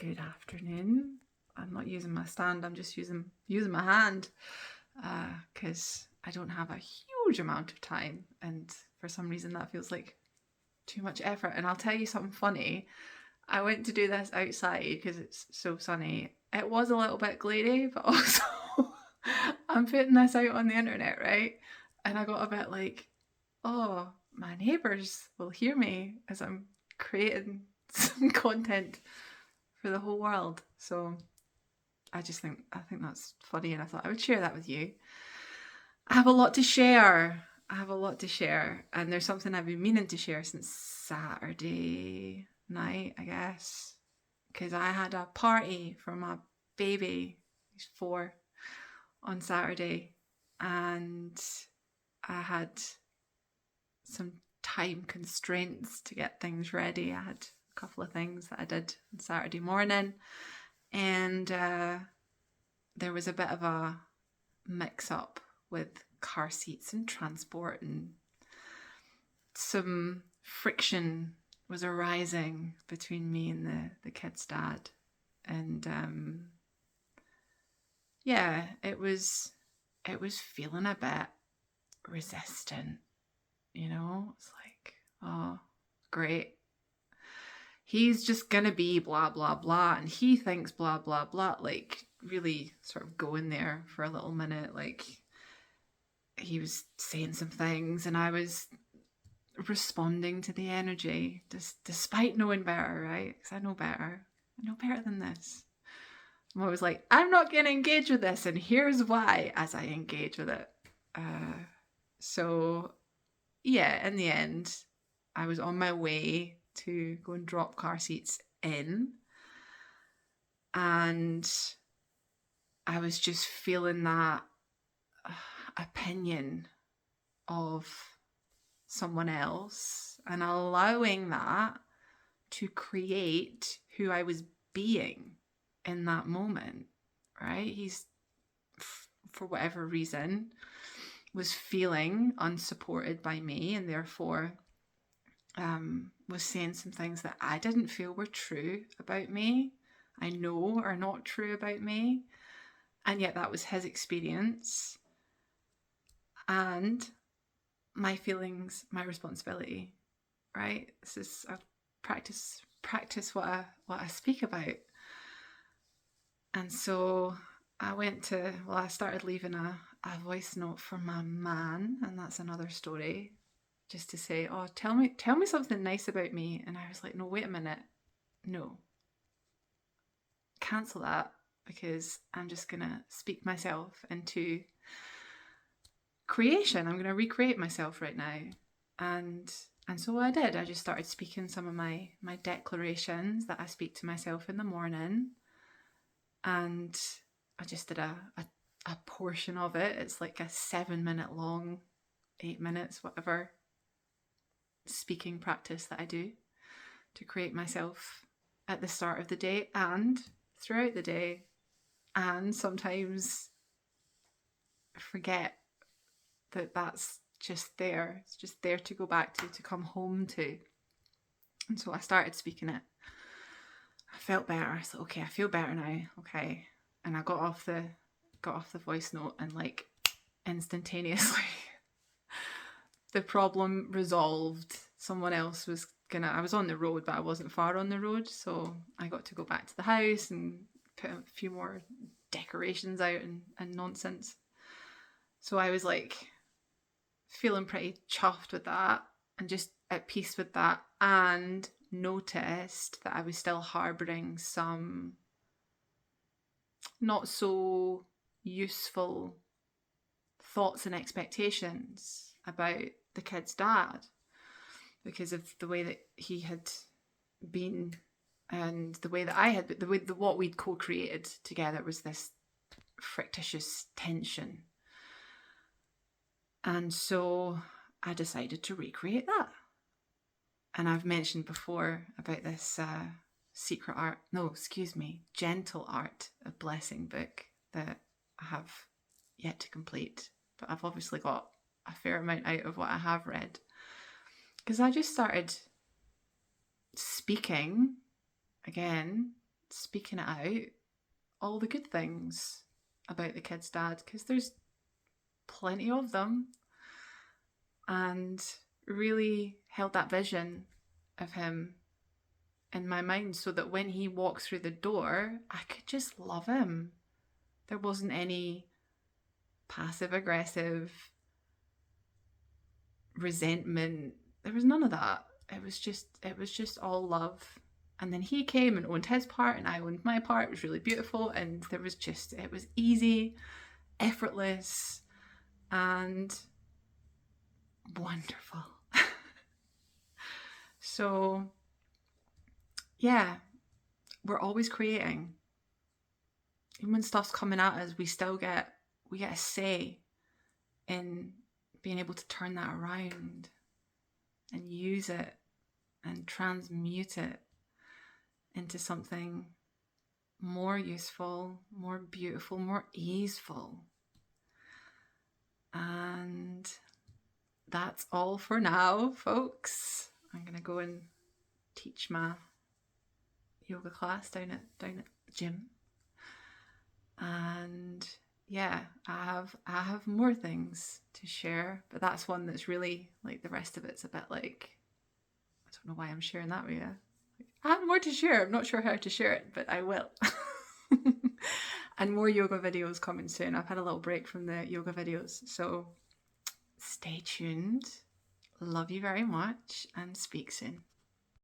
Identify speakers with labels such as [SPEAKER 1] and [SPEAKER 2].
[SPEAKER 1] Good afternoon. I'm not using my stand, I'm just using my hand because I don't have a huge amount of time, and for some reason that feels like too much effort. And I'll tell you something funny. I went to do this outside because it's so sunny. It was a little bit glary, but also I'm putting this out on the internet, right? And I got a bit like, oh, my neighbours will hear me as I'm creating some content for the whole world. So I think that's funny, and I thought I would share that with you. I have a lot to share. And there's something I've been meaning to share since Saturday night, I guess, because I had a party for my baby, he's 4, on Saturday, and I had some time constraints to get things ready. I had a couple of things that I did on Saturday morning, and there was a bit of a mix-up with car seats and transport, and some friction was arising between me and the kid's dad. And it was feeling a bit resistant, you know. It's like, oh, great, he's just gonna be blah blah blah, and he thinks blah blah blah, like really sort of going there for a little minute. Like, he was saying some things and I was responding to the energy, despite knowing better, right? Because I know better than this. I'm always like, I'm not going to engage with this, and here's why, as I engage with it. So yeah, in the end, I was on my way to go and drop car seats in, and I was just feeling that opinion of someone else and allowing that to create who I was being in that moment, right? He's, for whatever reason, was feeling unsupported by me, and therefore was saying some things that I didn't feel were true about me, I know are not true about me, and yet that was his experience. And my feelings, my responsibility, right? This is a practice what I speak about. And so I started leaving a voice note for my man, and that's another story, just to say, oh, tell me something nice about me. And I was like, no, wait a minute, no, cancel that, because I'm just gonna speak myself into creation. I'm going to recreate myself right now. And so I did. I just started speaking some of my declarations that I speak to myself in the morning. And I just did a portion of it. It's like a 7-minute long, 8 minutes, whatever, speaking practice that I do to create myself at the start of the day and throughout the day. And sometimes forget that that's just there. It's just there to go back to come home to. And so I started speaking it. I felt better. I thought, okay, I feel better now. Okay. And I got off the voice note, and like instantaneously the problem resolved. Someone else was I was on the road, but I wasn't far on the road. So I got to go back to the house and put a few more decorations out and nonsense. So I was like feeling pretty chuffed with that and just at peace with that, and noticed that I was still harbouring some not so useful thoughts and expectations about the kid's dad because of the way that he had been and the way that I had, what we'd co-created together was this fictitious tension. And so I decided to recreate that. And I've mentioned before about this Gentle Art of Blessing book that I have yet to complete. But I've obviously got a fair amount out of what I have read. Because I just started speaking again speaking it out, all the good things about the kid's dad, because there's plenty of them, and really held that vision of him in my mind so that when he walked through the door, I could just love him. There wasn't any passive aggressive resentment. There was none of that. It was just all love. And then he came and owned his part and I owned my part. It was really beautiful, and it was easy, effortless, and wonderful. So yeah, we're always creating. Even when stuff's coming at us, we get a say in being able to turn that around and use it and transmute it into something more useful, more beautiful, more easeful. And that's all for now, folks. I'm going to go and teach my yoga class down at the gym. And yeah, I have more things to share, but that's one that's really, like, the rest of it's a bit like, I don't know why I'm sharing that with you. I have more to share. I'm not sure how to share it, but I will. And more yoga videos coming soon. I've had a little break from the yoga videos, so stay tuned. Love you very much, and speak soon.